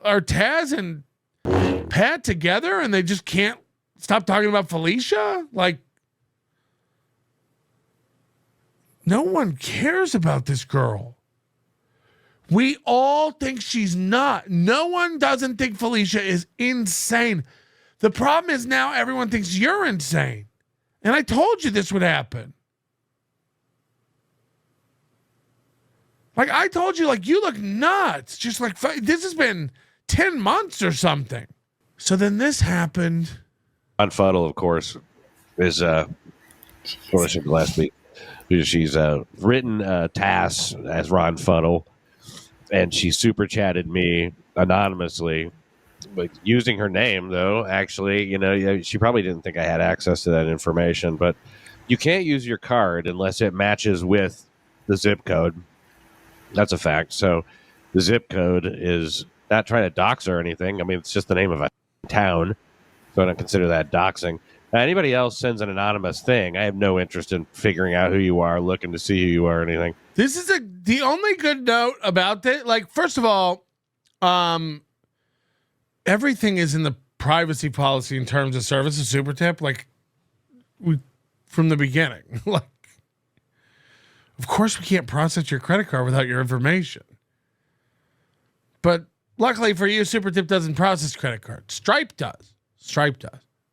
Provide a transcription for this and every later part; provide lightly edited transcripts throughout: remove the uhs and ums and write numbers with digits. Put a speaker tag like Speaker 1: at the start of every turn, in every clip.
Speaker 1: are Taz and Pat together and they just can't stop talking about Felicia? Like, no one cares about this girl. We all think she's not. No one doesn't think Felicia is insane. The problem is now everyone thinks you're insane. And I told you this would happen. Like, I told you, like, you look nuts. Just like, this has been 10 months or something. So then this happened.
Speaker 2: On Fuddle, of course, is what I said last week. She's written tasks as Ron Fuddle, and she super chatted me anonymously, but using her name though. Actually, she probably didn't think I had access to that information, but you can't use your card unless it matches with the zip code. That's a fact. So the zip code is not trying to dox or anything. I mean, it's just the name of a town, so I don't consider that doxing. Anybody else sends an anonymous thing, I have no interest in figuring out who you are, looking to see who you are, or anything.
Speaker 1: This is the only good note about this. Like, first of all, everything is in the privacy policy in terms of service of SuperTip. Like, from the beginning, like, of course we can't process your credit card without your information. But luckily for you, SuperTip doesn't process credit cards. Stripe does.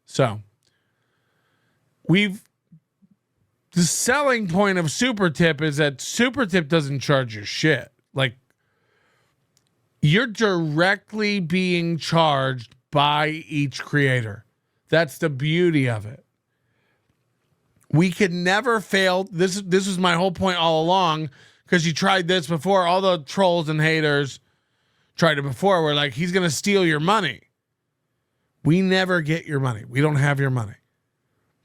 Speaker 1: So the selling point of SuperTip is that SuperTip doesn't charge you shit. Like, you're directly being charged by each creator. That's the beauty of it. We could never fail. This was my whole point all along, because you tried this before. All the trolls and haters tried it before. We're like, he's going to steal your money. We never get your money. We don't have your money.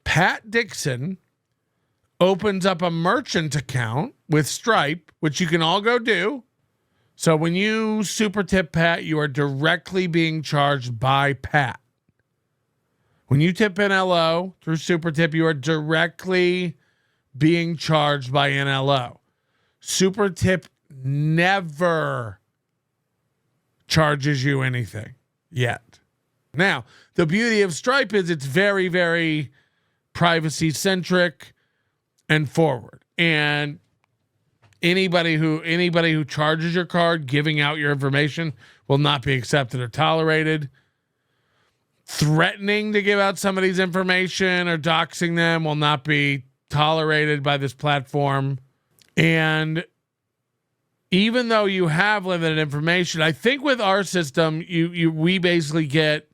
Speaker 1: Pat Dixon opens up a merchant account with Stripe, which you can all go do. So when you super tip Pat, you are directly being charged by Pat. When you tip NLO through SuperTip, you are directly being charged by NLO. SuperTip never charges you anything yet. Now, the beauty of Stripe is it's very, very privacy-centric and forward. And anybody who charges your card, giving out your information, will not be accepted or tolerated. Threatening to give out somebody's information or doxing them will not be tolerated by this platform. And even though you have limited information, I think with our system, we basically get,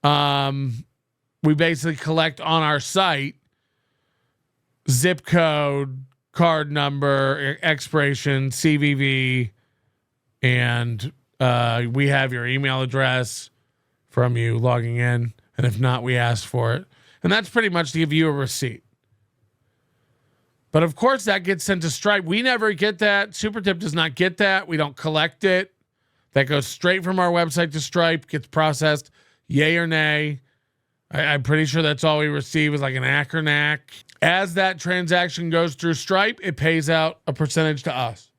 Speaker 1: we basically collect on our site zip code, card number, expiration, CVV, and we have your email address from you logging in, and if not, we ask for it. And that's pretty much to give you a receipt. But of course, that gets sent to Stripe. We never get that. SuperTip does not get that. We don't collect it. That goes straight from our website to Stripe, gets processed, yay or nay. I'm pretty sure that's all we receive is like an ack or knack. As that transaction goes through Stripe, it pays out a percentage to us.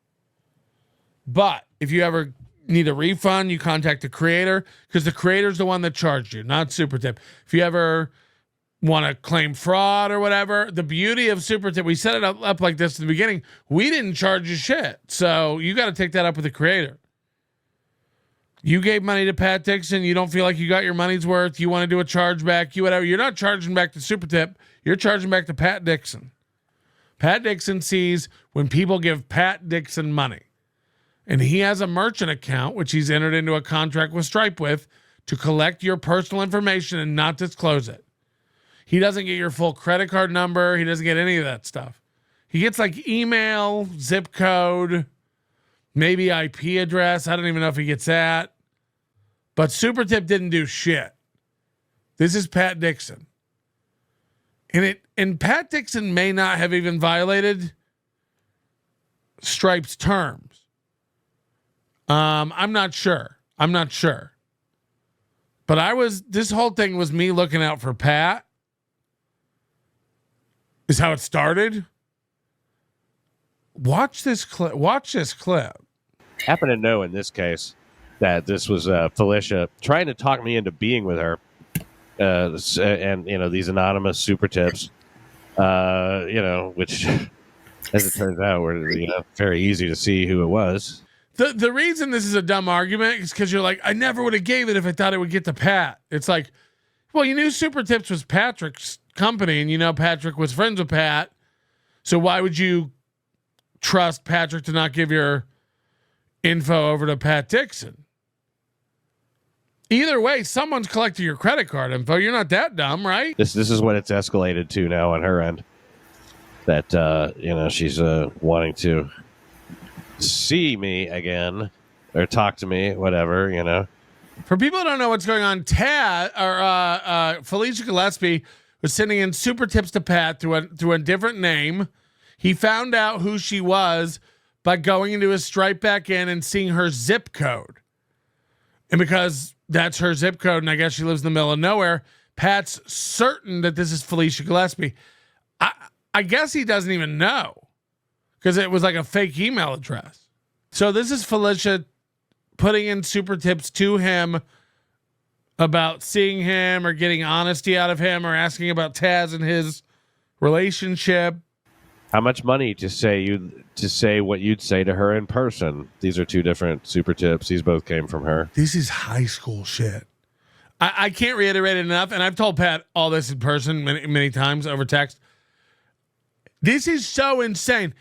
Speaker 1: But if you ever need a refund, you contact the creator, because the creator's the one that charged you, not SuperTip. If you ever want to claim fraud or whatever, the beauty of SuperTip, we set it up like this in the beginning. We didn't charge you shit. So you got to take that up with the creator. You gave money to Pat Dixon. You don't feel like you got your money's worth. You want to do a chargeback. You're not charging back to SuperTip. You're charging back to Pat Dixon. Pat Dixon sees when people give Pat Dixon money. And he has a merchant account, which he's entered into a contract with Stripe with, to collect your personal information and not disclose it. He doesn't get your full credit card number. He doesn't get any of that stuff. He gets like email, zip code, maybe IP address. I don't even know if he gets that. But SuperTip didn't do shit. This is Pat Dixon. And Pat Dixon may not have even violated Stripe's terms. I'm not sure. But this whole thing was me looking out for Pat. Is how it started. Watch this clip.
Speaker 2: Happen to know in this case that this was Felicia trying to talk me into being with her, and these anonymous super tips, which, as it turns out, were very easy to see who it was.
Speaker 1: The reason this is a dumb argument is because you're like, I never would have gave it if I thought it would get to Pat. It's like, well, you knew Super Tips was Patrick's company, and Patrick was friends with Pat, so why would you trust Patrick to not give your info over to Pat Dixon? Either way, someone's collecting your credit card info. You're not that dumb, right?
Speaker 2: This is what it's escalated to now on her end. That she's wanting to see me again or talk to me, whatever.
Speaker 1: For people who don't know what's going on, Felicia Gillespie was sending in super tips to Pat through a different name. He found out who she was by going into his Stripe back in and seeing her zip code. And because that's her zip code, and I guess she lives in the middle of nowhere, Pat's certain that this is Felicia Gillespie. I guess he doesn't even know because it was like a fake email address. So this is Felicia putting in super tips to him about seeing him or getting honesty out of him or asking about Taz and his relationship.
Speaker 2: How much money to say what you'd say to her in person? These are two different super tips. These both came from her.
Speaker 1: This is high school shit. I can't reiterate it enough, and I've told Pat all this in person many times over text. This is so insane.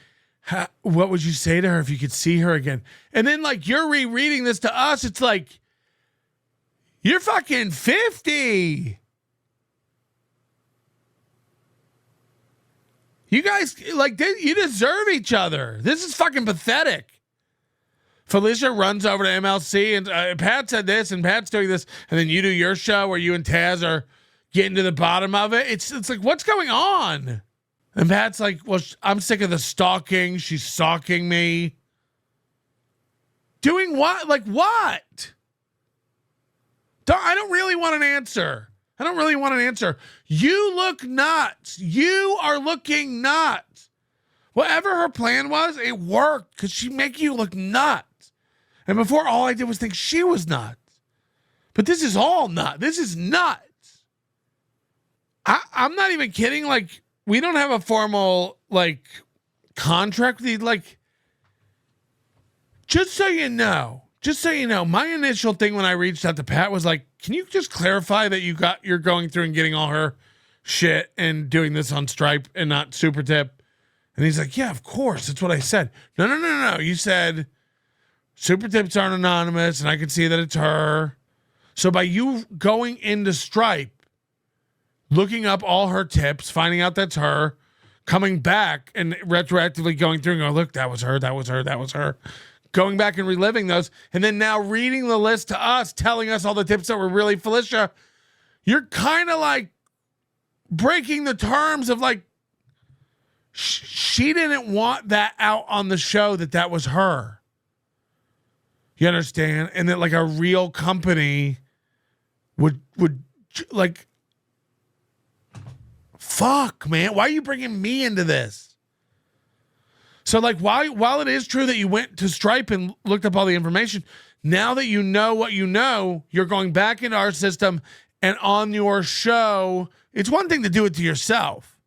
Speaker 1: What would you say to her if you could see her again? And then, like, you're rereading this to us. It's like, you're fucking 50. You guys, like, you deserve each other. This is fucking pathetic. Felicia runs over to MLC, and Pat said this, and Pat's doing this, and then you do your show where you and Taz are getting to the bottom of it. It's like, what's going on? And Pat's like, well, I'm sick of the stalking. She's stalking me. Doing what? Like what? I don't really want an answer. You look nuts. You are looking nuts. Whatever her plan was, it worked because she make you look nuts. And before, all I did was think she was nuts. But this is all nuts. This is nuts. I'm not even kidding. Like, we don't have a formal, like, contract with you. Like, just so you know, my initial thing when I reached out to Pat was like, can you just clarify that you're going through and getting all her shit and doing this on Stripe and not SuperTip? And he's like, yeah, of course. That's what I said. No. You said SuperTips aren't anonymous, and I can see that it's her. So by you going into Stripe, looking up all her tips, finding out that's her, coming back and retroactively going through and going, look, that was her. Going back and reliving those, and then now reading the list to us, telling us all the tips that were really Felicia, you're kind of like breaking the terms of like, she didn't want that out on the show that was her. You understand? And that like a real company would like, fuck, man, why are you bringing me into this? So like, while it is true that you went to Stripe and looked up all the information, now that you know what you know, you're going back into our system and on your show. It's one thing to do it to yourself,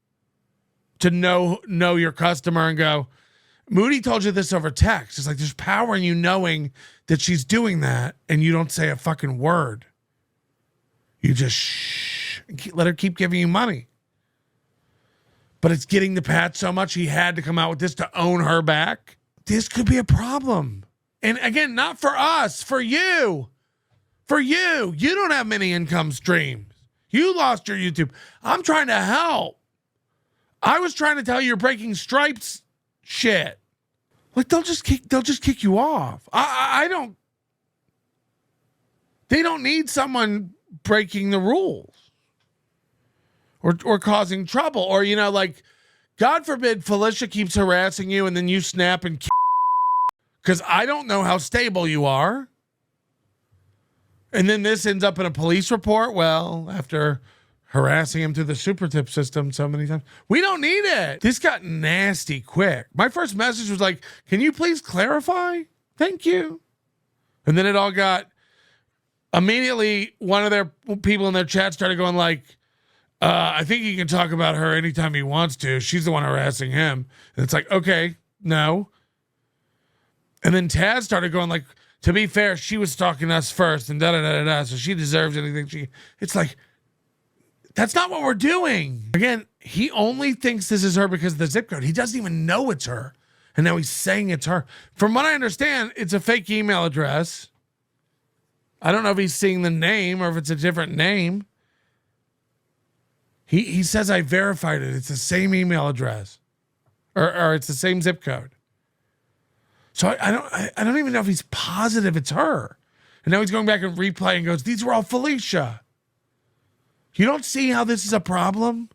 Speaker 1: to know your customer and go, Moody told you this over text. It's like there's power in you knowing that she's doing that and you don't say a fucking word. You just let her keep giving you money. But it's getting to Pat so much he had to come out with this to own her back. This could be a problem. And again, not for us, for you. For you. You don't have many income streams. You lost your YouTube. I'm trying to help. I was trying to tell you you're breaking Stripes shit. Like they'll just kick you off. I don't. They don't need someone breaking the rules. Or causing trouble. Or, like, God forbid Felicia keeps harassing you and then you snap and because I don't know how stable you are. And then this ends up in a police report. Well, after harassing him through the SuperTip system so many times. We don't need it. This got nasty quick. My first message was like, can you please clarify? Thank you. And then it all got Immediately, one of their people in their chat started going like, I think he can talk about her anytime he wants to. She's the one harassing him. And it's like, okay, no. And then Taz started going like, to be fair, she was stalking us first and da-da-da-da-da, so she deserves anything it's like, that's not what we're doing. Again, he only thinks this is her because of the zip code. He doesn't even know it's her. And now he's saying it's her. From what I understand, it's a fake email address. I don't know if he's seeing the name or if it's a different name. He says I verified it. It's the same email address. Or it's the same zip code. So I don't even know if he's positive it's her. And now he's going back and replaying and goes, these were all Felicia. You don't see how this is a problem?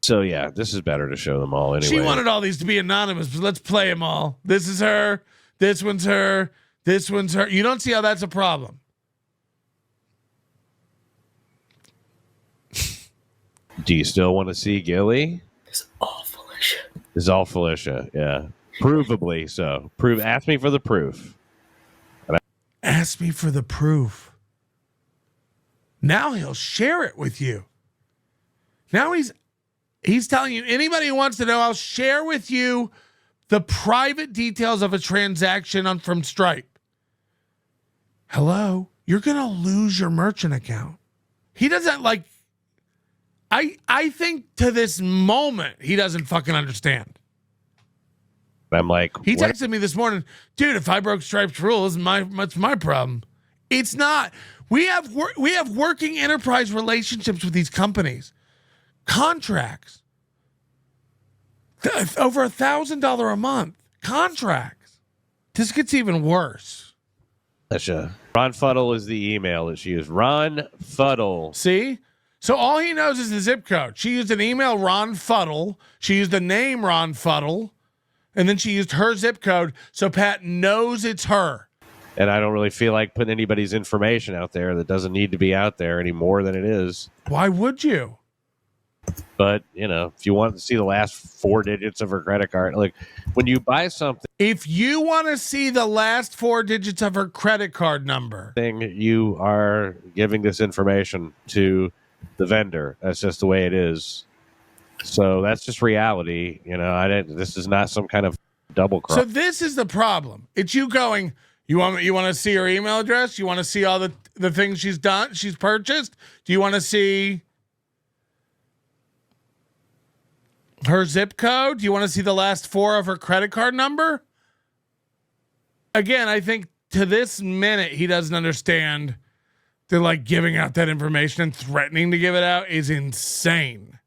Speaker 2: So yeah, this is better to show them all anyway.
Speaker 1: She wanted all these to be anonymous, but let's play them all. This is her. This one's her. This one's her. You don't see how that's a problem.
Speaker 2: Do you still want to see Gilly?
Speaker 3: It's all Felicia.
Speaker 2: It's all Felicia, yeah. Provably so. Ask me for the proof.
Speaker 1: Ask me for the proof. Now he'll share it with you. Now he's telling you, anybody who wants to know, I'll share with you the private details of a transaction from Stripe. Hello? You're going to lose your merchant account. He doesn't like... I think to this moment, he doesn't fucking understand.
Speaker 2: I'm like...
Speaker 1: He texted me this morning, dude, if I broke Stripe's rules, it's my problem. It's not. We have working enterprise relationships with these companies. Contracts. Over $1,000 a month. Contracts. This gets even worse.
Speaker 2: Ron Fuddle is the email that she used. Ron Fuddle.
Speaker 1: See? So all he knows is the zip code. She used an email, Ron Fuddle. She used the name Ron Fuddle. And then she used her zip code. So Pat knows it's her.
Speaker 2: And I don't really feel like putting anybody's information out there that doesn't need to be out there any more than it is.
Speaker 1: Why would you?
Speaker 2: But, you know, if you want to see the last 4 digits of her credit card, like when you buy something,
Speaker 1: if you want to see the last 4 digits of her credit card number,
Speaker 2: you are giving this information to the vendor. That's just the way it is. So that's just reality. You know, this is not some kind of double cross.
Speaker 1: So this is the problem. It's you going, you want to see her email address? You want to see all the things she's done, she's purchased? Do you want to see her zip code? Do you want to see the last 4 of her credit card number? Again, I think to this minute, he doesn't understand that like giving out that information and threatening to give it out is insane.